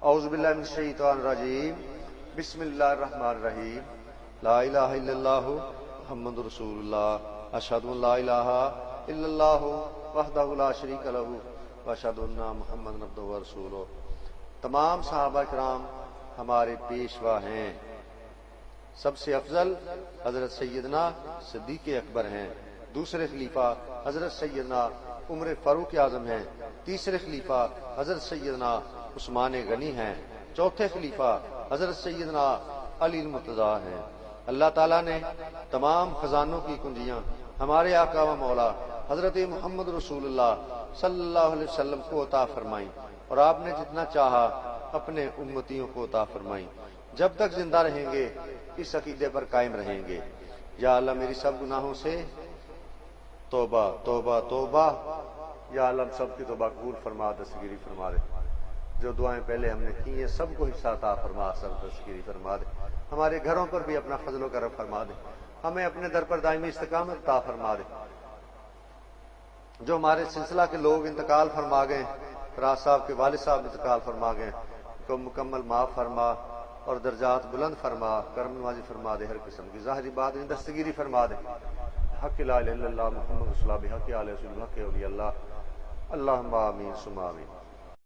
اعوذ باللہ من الشیطان الرجیم بسم اللہ الرحمن الرحیم لا الہ الا اللہ محمد رسول اللہ اشہد ان لا الہ الا اللہ وحدہ لا شریک لہ واشہد ان محمد عبدہ ورسولہ۔ تمام صحابہ کرام ہمارے پیشوا ہیں، سب سے افضل حضرت سیدنا صدیق اکبر ہیں، دوسرے خلیفہ حضرت سیدنا عمر فاروق اعظم ہیں، تیسرے خلیفہ حضرت سیدنا عثمان غنی ہیں، چوتھے خلیفہ حضرت سیدنا علی المرتضیٰ ہیں۔ اللہ تعالیٰ نے تمام خزانوں کی کنجیاں ہمارے آقا و مولا حضرت محمد رسول اللہ صلی اللہ علیہ وسلم کو عطا فرمائیں، اور آپ نے جتنا چاہا اپنے امتیوں کو عطا فرمائیں۔ جب تک زندہ رہیں گے اس عقیدے پر قائم رہیں گے۔ یا اللہ میری سب گناہوں سے توبہ توبہ توبہ، یا اللہ ہم سب کی توبہ قبول فرما، دستگیری فرما دے۔ جو دعائیں پہلے ہم نے کی ہیں سب کو حصہ عطا فرما، سب دستگیری فرما دے۔ ہمارے گھروں پر بھی اپنا فضل و کرم فرما دے، ہمیں اپنے در پر دائمی استقامت عطا فرما دے۔ جو ہمارے سلسلہ کے لوگ انتقال فرما گئے، فراز صاحب کے والد صاحب انتقال فرما گئے، ان کو مکمل معاف فرما اور درجات بلند فرما، کرم نوازی فرما دے، ہر قسم کی ظاہری بات دستگیری فرما دے۔ حق لا الہ الا اللہ محمد رسول اللہ بحق آل رسول بحق اولیاء اللہ، اللہم آمین ثم آمین۔